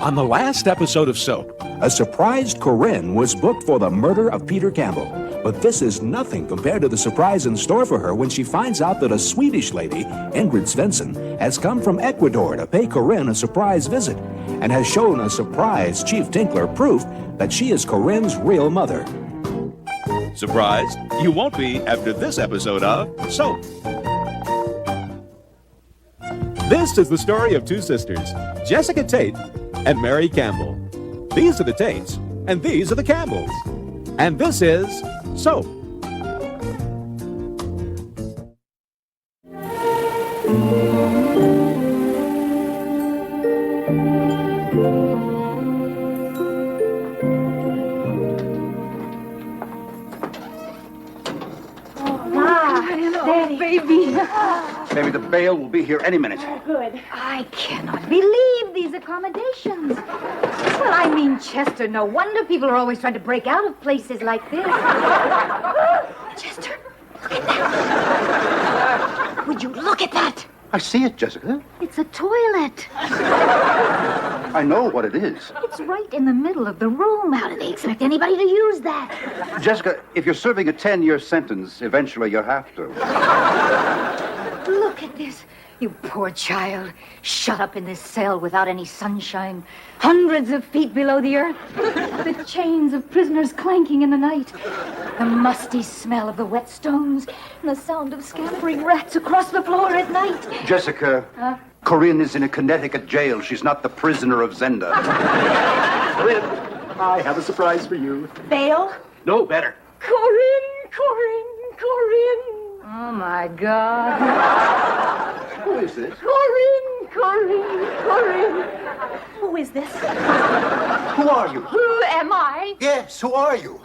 On the last episode of Soap, A surprised Corinne was booked for the murder of Peter Campbell. But this is nothing compared to the surprise in store for her when she finds out that a Swedish lady, Ingrid Svensson, has come from Ecuador to pay Corinne a surprise visit and has shown a surprised Chief Tinkler proof that she is Corinne's real mother. surprised? You won't be after this episode of Soap. This is the story of two sisters, Jessica Tate and Mary Campbell. These are the Tates, and these are the Campbells. And this is Soap. Maybe the bail will be here any minute. Oh, good. I cannot believe these accommodations. Well, I mean, Chester, no wonder people are always trying to break out of places like this. Chester, look at that. Would you look at that? I see it, Jessica. It's a toilet. I know what it is. It's right in the middle of the room. How do they expect anybody to use that? Jessica, if you're serving a 10-year sentence, eventually you'll have to. Look at this. You poor child, shut up in this cell without any sunshine, hundreds of feet below the earth, the chains of prisoners clanking in the night, the musty smell of the wet stones, and the sound of scampering rats across the floor at night. Jessica, Corinne is in a Connecticut jail. She's not the prisoner of Zenda. Corinne, I have a surprise for you. Bail? No, better. Corinne, Corinne, Corinne. Oh, my God. Who is this? Corinne, Corinne, Corinne. Who is this? Who are you? Who am I? Yes, who are you?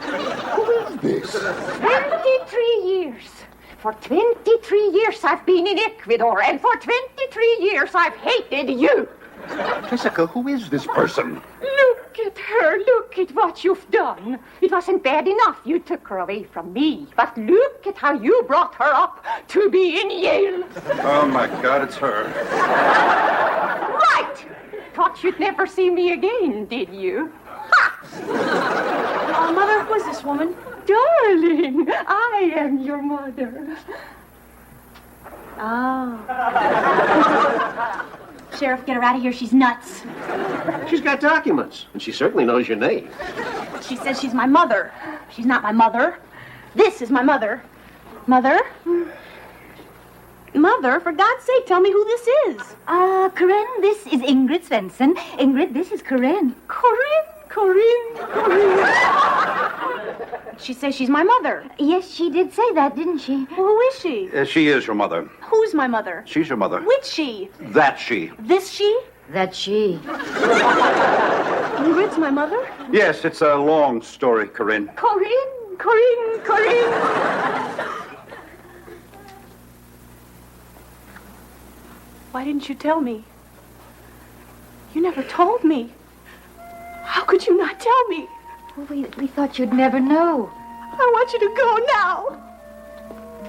Who is this? 23 years. For 23 years I've been in Ecuador, and for 23 years I've hated you. Jessica, who is this person? Look at her. Look at what you've done. It wasn't bad enough you took her away from me, but look at how you brought her up to be in Yale. Oh, my God, it's her. Right. Thought you'd never see me again, did you? Ha! Mother, who is this woman? Darling, I am your mother. Oh. Sheriff, get her out of here. She's nuts. She's got documents, and she certainly knows your name. She says she's my mother. She's not my mother. This is my mother. Mother? Mother, for God's sake, tell me who this is. Corinne, this is Ingrid Svensson. Ingrid, this is Corinne. Corinne. She says she's my mother. Yes, she did say that, didn't she? Who is she? She is your mother. Who's my mother? She's your mother. Which she? That she. This she? That she. Ingrid's my mother? Yes, it's a long story, Corinne. Corinne. Why didn't you tell me? You never told me. How could you not tell me? We thought you'd never know. I want you to go now.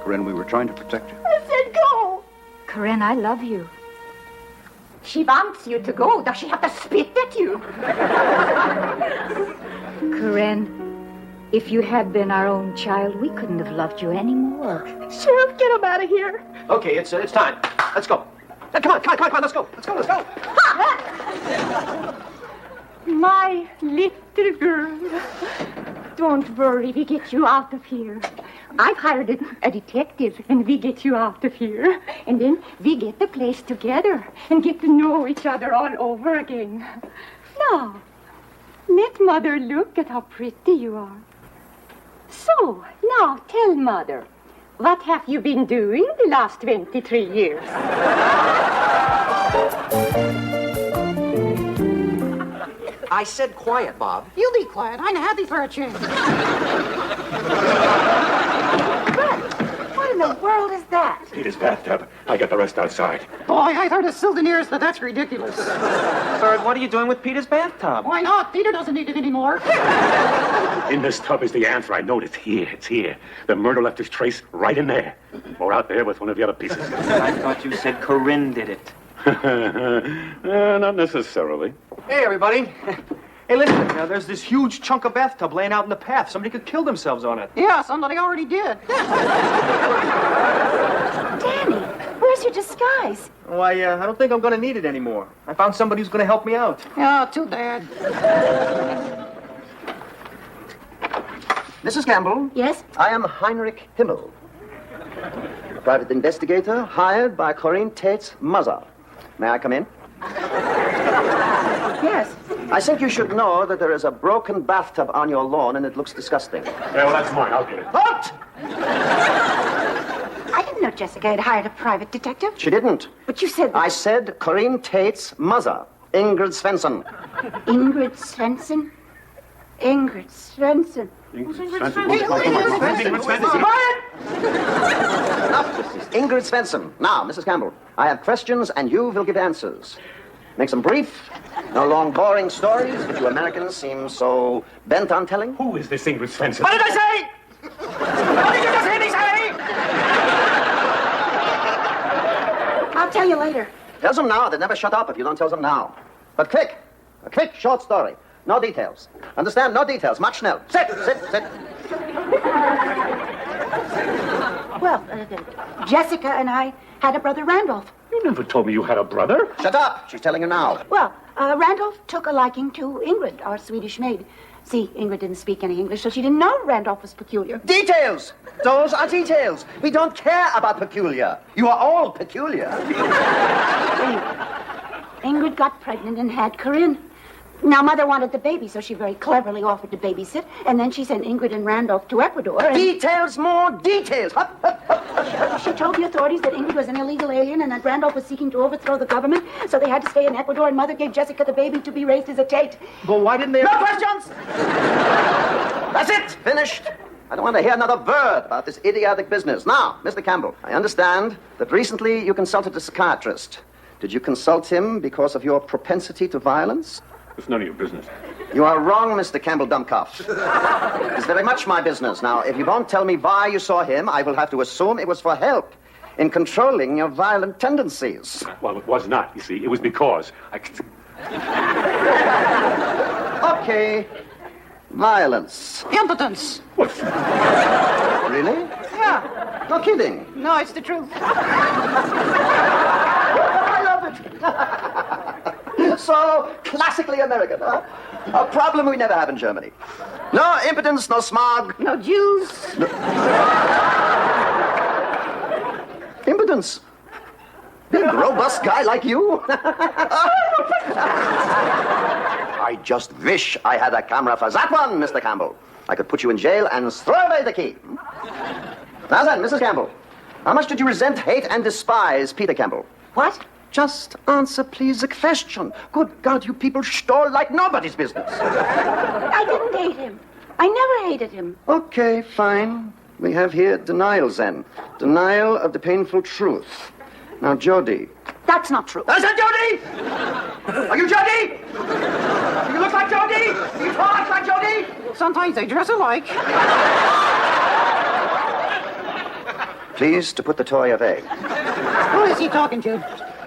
Corinne, we were trying to protect you. I said go. Corinne, I love you. She wants you to go. Does she have to spit at you? Corinne, if you had been our own child, we couldn't have loved you any more. Sheriff, get him out of here. Okay, it's time. Let's go. Come on, let's go. My little girl. Don't worry, we get you out of here. I've hired a detective, and we get you out of here. And then we get the place together and get to know each other all over again. Now, let Mother look at how pretty you are. So, now tell Mother, what have you been doing the last 23 years? I said quiet, Bob. You be quiet. I'm happy for a change. What in the world is that? Peter's bathtub. I got the rest outside. Boy, I've heard of souvenirs, but that's ridiculous. Bert, what are you doing with Peter's bathtub? Why not? Peter doesn't need it anymore. In this tub is the answer. I know it. It's here. The murder left his trace right in there. Or out there with one of the other pieces. I thought you said Corinne did it. Not necessarily. Hey, everybody. Hey, listen, there's this huge chunk of bathtub laying out in the path. Somebody could kill themselves on it. Yeah, somebody already did. Danny, where's your disguise? Why, I don't think I'm going to need it anymore. I found somebody who's going to help me out. Yeah, too bad. Mrs. Campbell? Yes? I am Heinrich Himmel, a private investigator hired by Corinne Tate's mother. May I come in? Yes. I think you should know that there is a broken bathtub on your lawn and it looks disgusting. Yeah, well, that's mine. I'll get it. What? I didn't know Jessica had hired a private detective. She didn't. But you said... I said Corinne Tate's mother, Ingrid Svensson. Ingrid Svensson? Ingrid Svensson. Enough, Mrs. Ingrid Svensson. Now, Mrs. Campbell, I have questions and you will give answers. Make them brief, no long, boring stories which you Americans seem so bent on telling. Who is this Ingrid Svensson? What did I say? What did you just hear me say? I'll tell you later. Tell them now. They never shut up if you don't tell them now. But quick. A quick, short story. No details. Understand? No details. Much schnell. Sit. Well, Jessica and I had a brother, Randolph. You never told me you had a brother. Shut up. She's telling you now. Well, Randolph took a liking to Ingrid, our Swedish maid. See, Ingrid didn't speak any English, so she didn't know Randolph was peculiar. Details. Those are details. We don't care about peculiar. You are all peculiar. Ingrid got pregnant and had Corinne. Now, Mother wanted the baby, so she very cleverly offered to babysit, and then she sent Ingrid and Randolph to Ecuador. And Details, more details. she told the authorities that Ingrid was an illegal alien and that Randolph was seeking to overthrow the government, so they had to stay in Ecuador, and Mother gave Jessica the baby to be raised as a Tate. But why didn't they... No questions! That's it. Finished. I don't want to hear another word about this idiotic business. Now, Mr. Campbell, I understand that recently you consulted a psychiatrist. Did you consult him because of your propensity to violence? It's none of your business. You are wrong, Mr. Campbell Dummkopf. It's very much my business. Now, if you won't tell me why you saw him, I will have to assume it was for help in controlling your violent tendencies. Well, it was not, you see. It was because Okay. Violence. Impotence. Really? Yeah. No kidding. No, it's the truth. I love it. So classically American, huh? A problem we never have in Germany. No impotence, no smog. No Jews. Impotence. Big, robust guy like you. I just wish I had a camera for that one, Mr. Campbell. I could put you in jail and throw away the key. Now then, Mrs. Campbell, how much did you resent, hate, and despise Peter Campbell? What? Just answer, please, the question. Good God, you people stole like nobody's business. I didn't hate him. I never hated him. Okay, fine. We have here denial, then. Denial of the painful truth. Now, Jody. That's not true. I said Jody! Are you Jody? Do you look like Jody? Do you talk like Jody? Sometimes they dress alike. Please to put the toy away. Who is he talking to?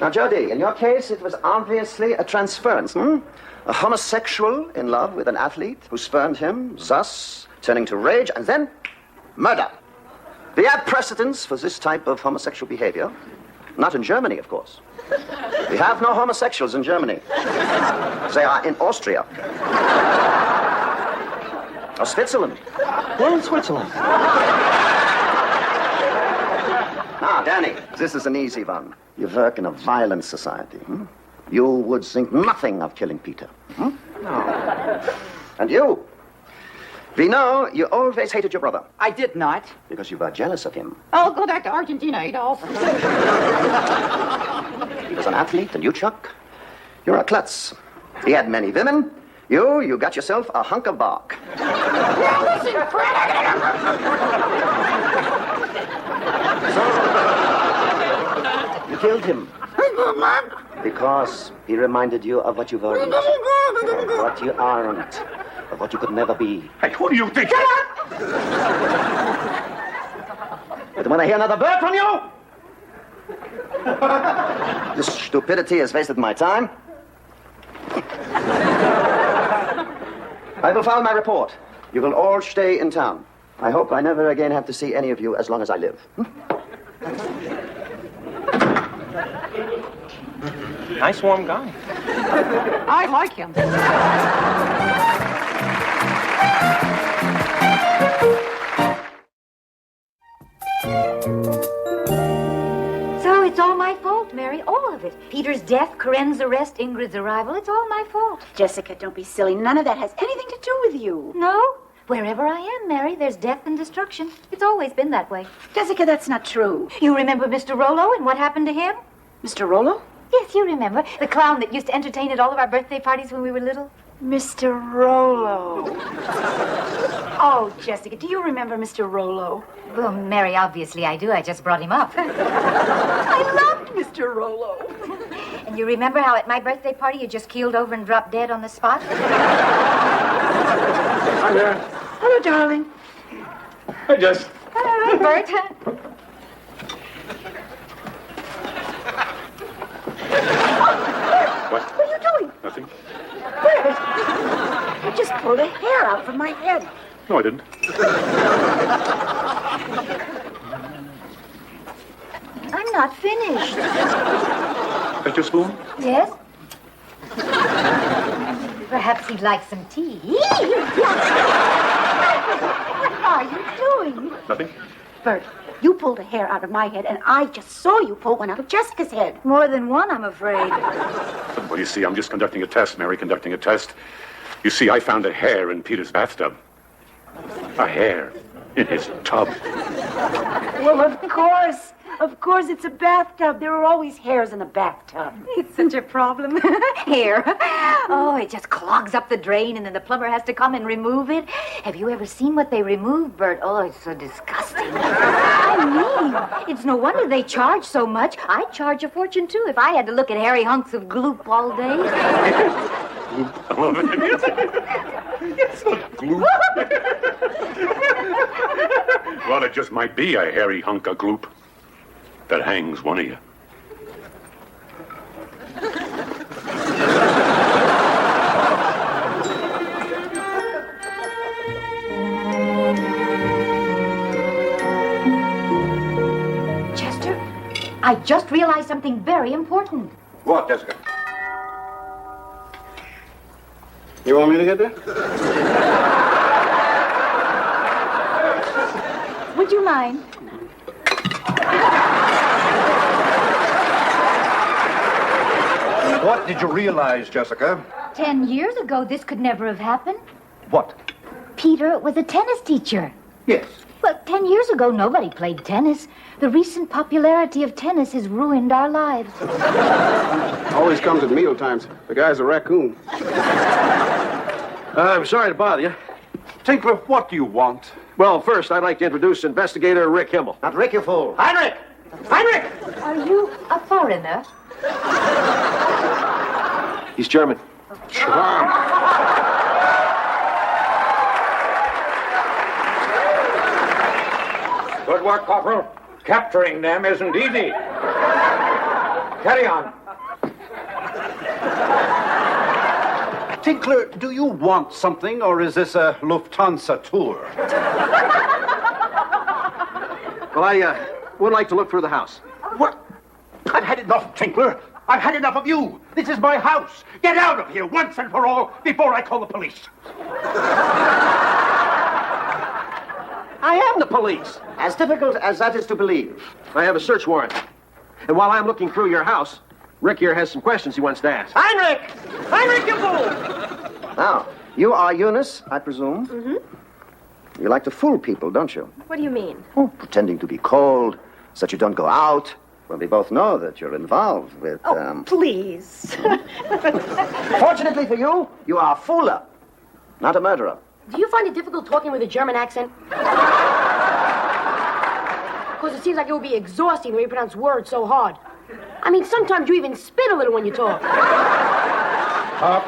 Now, Jody, in your case, it was obviously a transference, A homosexual in love with an athlete who spurned him, thus turning to rage, and then murder. We have precedents for this type of homosexual behavior. Not in Germany, of course. We have no homosexuals in Germany. They are in Austria. Or Switzerland. We're in Switzerland. Now, Danny, this is an easy one. You work in a violent society. You would think nothing of killing Peter. No. And you? We know you always hated your brother. I did not. Because you were jealous of him. Oh, go back to Argentina, Adolf. He was an athlete, and you, Chuck, you're a klutz. He had many women. You got yourself a hunk of bark. Now listen, You killed him. Because he reminded you of what you weren't, of what you aren't, of what you could never be. Hey, who do you think? Shut up! I don't want to hear another word from you! This stupidity has wasted my time. I will file my report. You will all stay in town. I hope I never again have to see any of you as long as I live. Nice warm guy. I like him. So it's all my fault, Mary, all of it. Peter's death, Corinne's arrest, Ingrid's arrival, it's all my fault. Jessica, don't be silly. None of that has anything to do with you. No? Wherever I am, Mary, there's death and destruction. It's always been that way. Jessica, that's not true. You remember Mr. Rollo and what happened to him? Mr. Rollo? Yes, you remember. The clown that used to entertain at all of our birthday parties when we were little. Mr. Rollo. Oh, Jessica, do you remember Mr. Rollo? Well, Mary, obviously I do. I just brought him up. I loved Mr. Rollo. And you remember how at my birthday party you just keeled over and dropped dead on the spot? Hi there. Hello, darling. Hi, Jess. Hi, Bert. What? What are you doing? Nothing. Bert, you just pulled a hair out from my head. No, I didn't. I'm not finished. Got your spoon? Yes? Perhaps he'd like some tea. What are you doing? Nothing. Bert, you pulled a hair out of my head, and I just saw you pull one out of Jessica's head. More than one, I'm afraid. Well, you see, I'm just conducting a test, Mary, conducting a test. You see, I found a hair in Peter's bathtub. A hair in his tub. Well, of course. Of course, it's a bathtub. There are always hairs in a bathtub. It's such a problem. Hair. Oh, it just clogs up the drain, and then the plumber has to come and remove it. Have you ever seen what they remove, Bert? Oh, it's so disgusting. I mean, it's no wonder they charge so much. I'd charge a fortune, too, if I had to look at hairy hunks of gloop all day. It's not gloop. Well, it just might be a hairy hunk of gloop that hangs one of you. Chester, I just realized something very important. What, Jessica? You want me to get there? Would you mind? What did you realize, Jessica? 10 years ago, this could never have happened. What? Peter was a tennis teacher. Yes. Well, 10 years ago, nobody played tennis. The recent popularity of tennis has ruined our lives. Always comes at meal times. The guy's a raccoon. I'm sorry to bother you. Tinkler, what do you want? Well, first, I'd like to introduce Investigator Rick Himmel. Not Rick, you fool. Heinrich! Heinrich! Are you a foreigner? He's German. Good work, Corporal. Capturing them isn't easy. Carry on. Tinkler, do you want something, or is this a Lufthansa tour? Well, I would like to look through the house. What? I've had enough, Tinkler. I've had enough of you. This is my house. Get out of here once and for all before I call the police. I am the police. As difficult as that is to believe. I have a search warrant. And while I'm looking through your house, Rick here has some questions he wants to ask. Heinrich! Heinrich, you fool! Now, you are Eunice, I presume? Mm-hmm. You like to fool people, don't you? What do you mean? Oh, pretending to be cold so that you don't go out. Well, we both know that you're involved with, Please. Fortunately for you, you are a fooler, not a murderer. Do you find it difficult talking with a German accent? Because it seems like it would be exhausting the way you pronounce words so hard. I mean, sometimes you even spit a little when you talk. Up.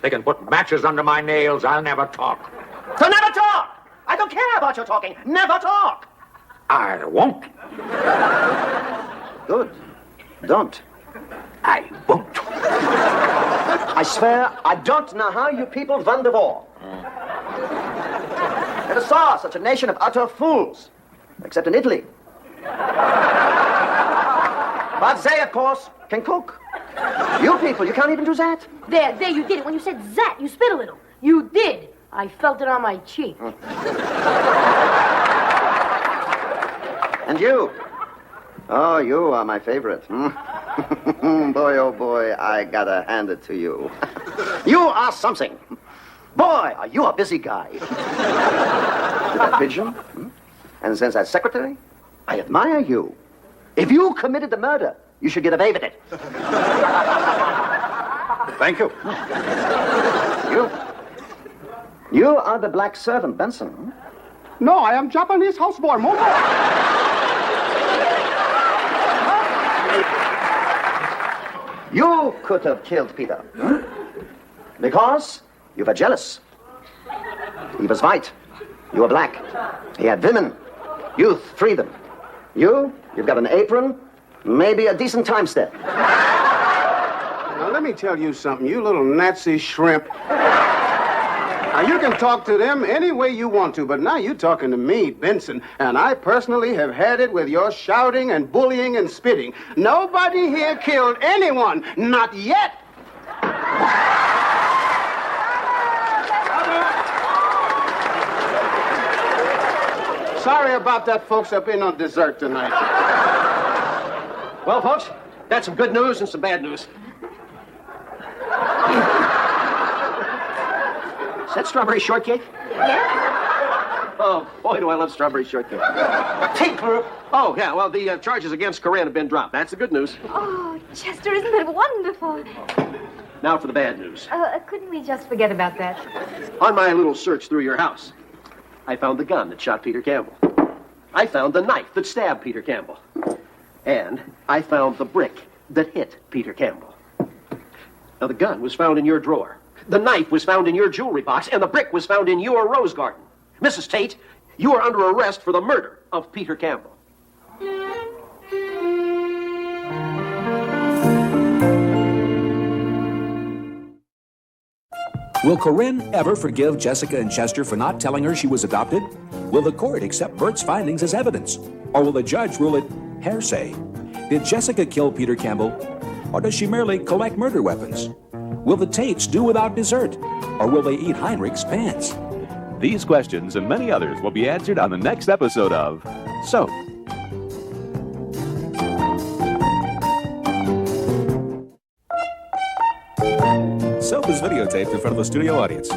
They can put matches under my nails. I'll never talk. So never talk! I don't care about your talking. Never talk! I won't. Good. Don't. I won't. I swear, I don't know how you people won the war. Never saw such a nation of utter fools, except in Italy. But they, of course, can cook. You people, you can't even do that. There, you did it. When you said that, you spit a little. You did. I felt it on my cheek. And you? Oh, you are my favorite. Boy, oh boy, I gotta hand it to you. You are something. Boy, are you a busy guy. That pigeon? And since as secretary, I admire you. If you committed the murder, you should get away with it. Thank you. You are the black servant, Benson. No, I am Japanese houseboy, Momo. You could have killed Peter. Because you were jealous. He was white. You were black. He had women, youth, freedom. You've got an apron, maybe a decent time step. Now, let me tell you something, you little Nazi shrimp. Now, you can talk to them any way you want to, but now you're talking to me, Benson, and I personally have had it with your shouting and bullying and spitting. Nobody here killed anyone, not yet. Sorry about that, folks. I've been on dessert tonight. Well, folks, that's some good news and some bad news. Is that strawberry shortcake? Yeah? Oh, boy, do I love strawberry shortcake. Tinkler! Oh, yeah, well, the charges against Corinne have been dropped. That's the good news. Oh, Chester, isn't it wonderful? Now for the bad news. Couldn't we just forget about that? On my little search through your house, I found the gun that shot Peter Campbell. I found the knife that stabbed Peter Campbell. And I found the brick that hit Peter Campbell. Now, the gun was found in your drawer. The knife was found in your jewelry box, and the brick was found in your rose garden. Mrs. Tate, you are under arrest for the murder of Peter Campbell. Will Corinne ever forgive Jessica and Chester for not telling her she was adopted? Will the court accept Bert's findings as evidence? Or will the judge rule it hearsay? Did Jessica kill Peter Campbell? Or does she merely collect murder weapons? Will the Tates do without dessert? Or will they eat Heinrich's pants? These questions and many others will be answered on the next episode of Soap. Soap is videotaped in front of a studio audience.